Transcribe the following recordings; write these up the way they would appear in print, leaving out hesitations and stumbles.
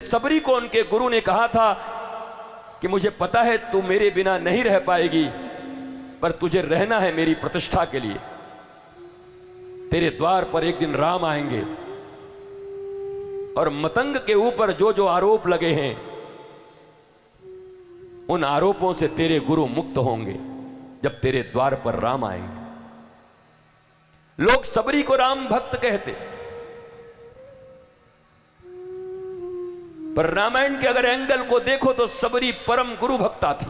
सबरी को उनके गुरु ने कहा था कि मुझे पता है तू मेरे बिना नहीं रह पाएगी, पर तुझे रहना है मेरी प्रतिष्ठा के लिए। तेरे द्वार पर एक दिन राम आएंगे और मतंग के ऊपर जो जो आरोप लगे हैं उन आरोपों से तेरे गुरु मुक्त होंगे जब तेरे द्वार पर राम आएंगे। लोग सबरी को राम भक्त कहते, पर रामायण के अगर एंगल को देखो तो सबरी परम गुरु भक्ता थी,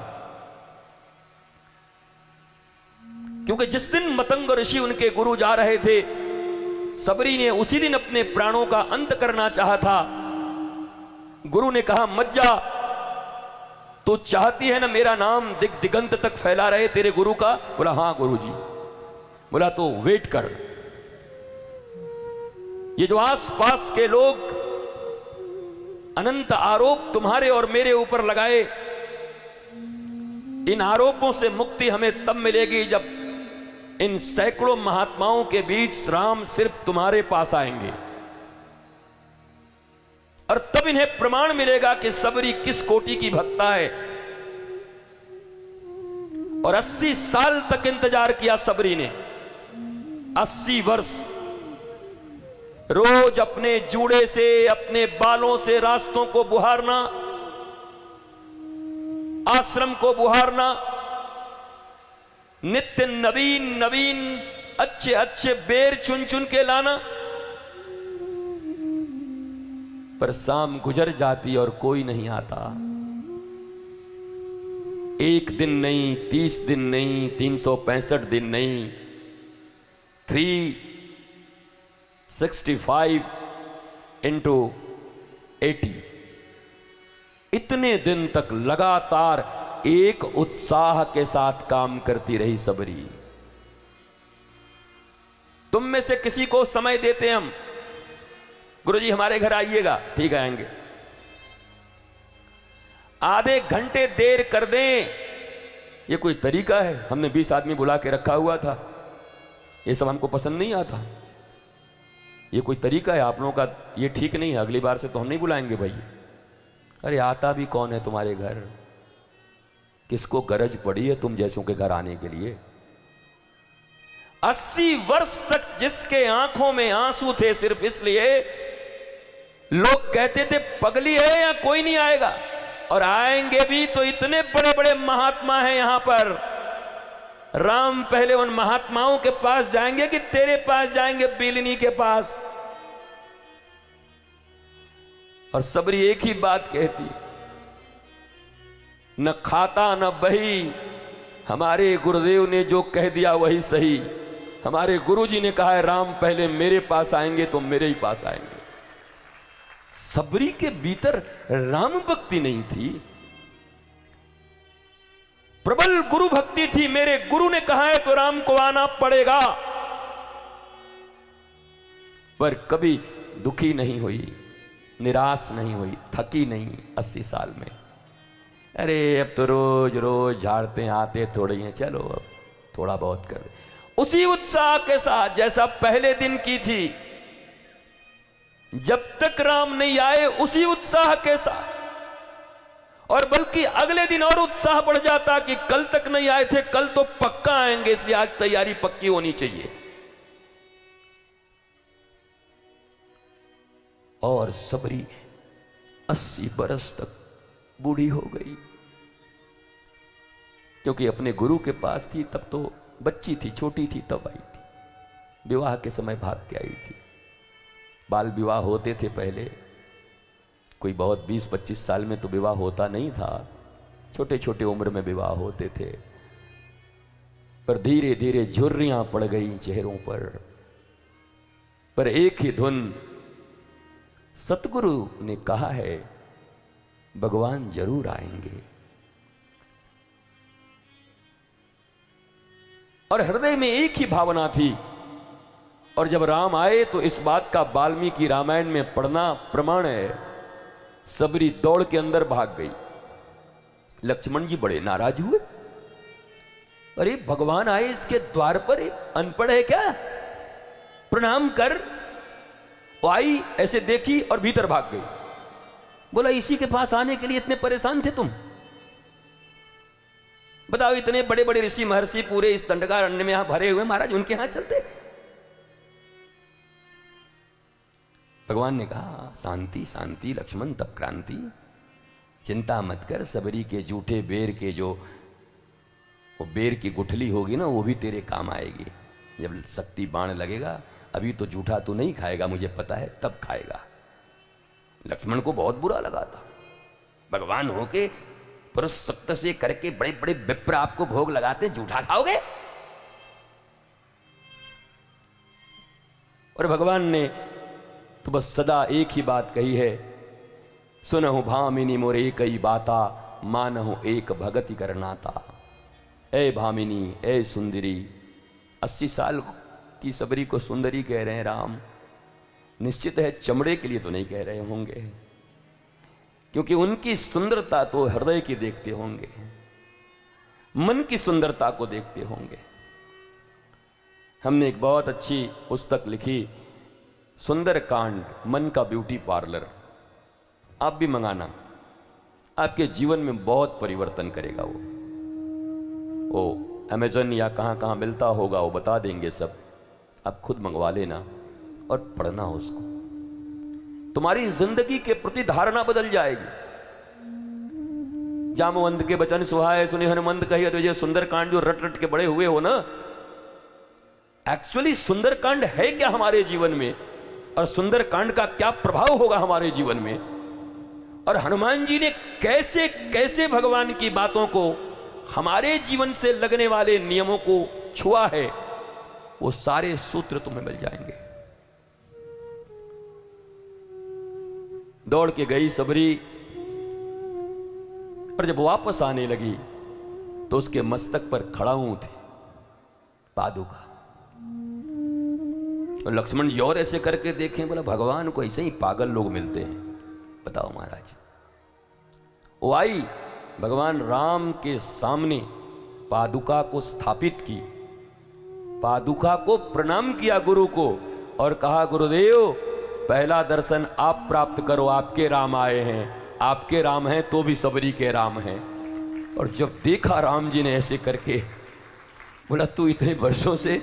क्योंकि जिस दिन मतंग ऋषि उनके गुरु जा रहे थे, सबरी ने उसी दिन अपने प्राणों का अंत करना चाहा था। गुरु ने कहा मत जा, तू चाहती है ना मेरा नाम दिगंत तक फैला रहे तेरे गुरु का? बोला हां गुरु जी। बोला तो वेट कर, ये जो आस पास के लोग अनंत आरोप तुम्हारे और मेरे ऊपर लगाए, इन आरोपों से मुक्ति हमें तब मिलेगी जब इन सैकड़ों महात्माओं के बीच राम सिर्फ तुम्हारे पास आएंगे, और तब इन्हें प्रमाण मिलेगा कि सबरी किस कोटि की भक्ता है। और 80 साल तक इंतजार किया सबरी ने, 80 वर्ष रोज अपने जूड़े से, अपने बालों से रास्तों को बुहारना, आश्रम को बुहारना, नित्य नवीन नवीन अच्छे अच्छे बेर चुन चुन के लाना। पर शाम गुजर जाती और कोई नहीं आता। एक दिन नहीं, 30 दिन नहीं, 365 दिन नहीं, 365 into 80, इतने दिन तक लगातार एक उत्साह के साथ काम करती रही सबरी। तुम में से किसी को समय देते हम, गुरुजी हमारे घर आइएगा, ठीक है आएंगे। आधे घंटे देर कर दें, ये कोई तरीका है? हमने 20 आदमी बुला के रखा हुआ था, ये सब हमको पसंद नहीं आता। ये कोई तरीका है आप लोगों का? ये ठीक नहीं है, अगली बार से तो हम नहीं बुलाएंगे भाई। अरे आता भी कौन है तुम्हारे घर? किसको गरज पड़ी है तुम जैसों के घर आने के लिए? 80 वर्ष तक जिसके आंखों में आंसू थे सिर्फ इसलिए लोग कहते थे पगली है या कोई नहीं आएगा, और आएंगे भी तो इतने बड़े बड़े महात्मा हैं यहां पर। राम पहले उन महात्माओं के पास जाएंगे कि तेरे पास जाएंगे, बिलनी के पास? और सबरी एक ही बात कहती, न खाता न बही, हमारे गुरुदेव ने जो कह दिया वही सही। हमारे गुरुजी ने कहा है राम पहले मेरे पास आएंगे तो मेरे ही पास आएंगे। सबरी के भीतर राम भक्ति नहीं थी, प्रबल गुरु भक्ति थी। मेरे गुरु ने कहा है तो राम को आना पड़ेगा। पर कभी दुखी नहीं हुई, निराश नहीं हुई, थकी नहीं 80 साल में। अरे अब तो रोज रोज झाड़ते हैं, आते थोड़े हैं, चलो अब थोड़ा बहुत कर दे। उसी उत्साह के साथ जैसा पहले दिन की थी, जब तक राम नहीं आए उसी उत्साह के साथ, और बल्कि अगले दिन और उत्साह बढ़ जाता कि कल तक नहीं आए थे, कल तो पक्का आएंगे, इसलिए आज तैयारी पक्की होनी चाहिए। और सबरी 80 बरस तक बूढ़ी हो गई, क्योंकि अपने गुरु के पास थी तब तो बच्ची थी, छोटी थी तब आई थी, विवाह के समय भाग के आई थी। बाल विवाह होते थे पहले, कोई बहुत 20-25 साल में तो विवाह होता नहीं था, छोटे छोटे उम्र में विवाह होते थे। पर धीरे धीरे झुर्रियां पड़ गई चेहरों पर एक ही धुन, सतगुरु ने कहा है भगवान जरूर आएंगे। और हृदय में एक ही भावना थी, और जब राम आए तो इस बात का वाल्मीकि रामायण में पढ़ना प्रमाण है। सबरी दौड़ के अंदर भाग गई, लक्ष्मण जी बड़े नाराज हुए। अरे भगवान आए इसके द्वार पर, अनपढ़ है क्या? प्रणाम कर। वो आई, ऐसे देखी और भीतर भाग गई। बोला इसी के पास आने के लिए इतने परेशान थे तुम? बताओ, इतने बड़े बड़े ऋषि महर्षि पूरे इस दंडकारण्य में यहां भरे हुए, महाराज उनके यहां चलते? भगवान ने कहा शांति शांति लक्ष्मण, तप क्रांति, चिंता मत कर। सबरी के जूठे बेर के जो वो बेर की गुठली होगी ना, वो भी तेरे काम आएगी जब शक्ति बाण लगेगा। अभी तो जूठा तू नहीं खाएगा, मुझे पता है, तब खाएगा। लक्ष्मण को बहुत बुरा लगा था। भगवान होके पुरुष सत्य से करके बड़े बड़े विप्र आपको भोग लगाते, जूठा खाओगे? और भगवान ने तो बस सदा एक ही बात कही है, सुनहु भामिनी मोर एक ही बाता, मानहु एक भगति करनाता। ए भामिनी, ए सुंदरी, 80 साल की सबरी को सुंदरी कह रहे हैं राम। निश्चित है चमड़े के लिए तो नहीं कह रहे होंगे, क्योंकि उनकी सुंदरता तो हृदय की देखते होंगे, मन की सुंदरता को देखते होंगे। हमने एक बहुत अच्छी पुस्तक लिखी, सुंदरकांड, मन का ब्यूटी पार्लर। आप भी मंगाना, आपके जीवन में बहुत परिवर्तन करेगा वो अमेज़न या कहाँ कहाँ मिलता होगा, वो बता देंगे सब। आप खुद मंगवा लेना और पढ़ना उसको, तुम्हारी जिंदगी के प्रति धारणा बदल जाएगी। जामवंत के वचन सुहाए सुने हनुमंत कही, तो ये सुंदरकांड जो रट रट के बड़े हुए हो ना, एक्चुअली सुंदरकांड है क्या हमारे जीवन में, और सुंदरकांड का क्या प्रभाव होगा हमारे जीवन में, और हनुमान जी ने कैसे कैसे भगवान की बातों को, हमारे जीवन से लगने वाले नियमों को छुआ है, वो सारे सूत्र तुम्हें मिल जाएंगे। दौड़ के गई सबरी, और जब वापस आने लगी तो उसके मस्तक पर खड़ाऊ थे पादुका। और लक्ष्मण जी और ऐसे करके देखें, बोला भगवान को ऐसे ही पागल लोग मिलते हैं, बताओ महाराज। वो आई, भगवान राम के सामने पादुका को स्थापित की, पादुका को प्रणाम किया गुरु को, और कहा गुरुदेव पहला दर्शन आप प्राप्त करो, आपके राम आए हैं, आपके राम हैं तो भी सबरी के राम हैं। और जब देखा राम जी ने ऐसे करके, बोला तू इतने वर्षों से,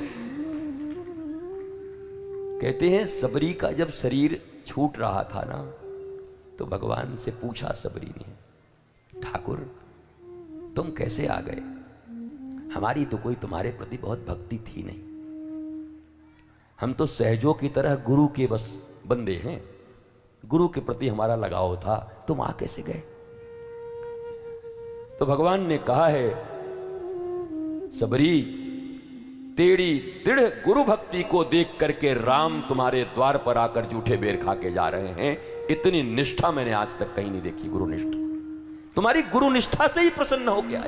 कहते हैं सबरी का जब शरीर छूट रहा था ना, तो भगवान से पूछा सबरी ने, ठाकुर तुम कैसे आ गए? हमारी तो कोई तुम्हारे प्रति बहुत भक्ति थी नहीं, हम तो सहजों की तरह गुरु के बस बंदे हैं, गुरु के प्रति हमारा लगाव था, तुम आ कैसे गए? तो भगवान ने कहा है, सबरी तेरी दृढ़ गुरु भक्ति को देख करके राम तुम्हारे द्वार पर आकर जूठे बेर खा के जा रहे हैं। इतनी निष्ठा मैंने आज तक कहीं नहीं देखी, गुरु निष्ठा। तुम्हारी गुरु निष्ठा से ही प्रसन्न हो गया।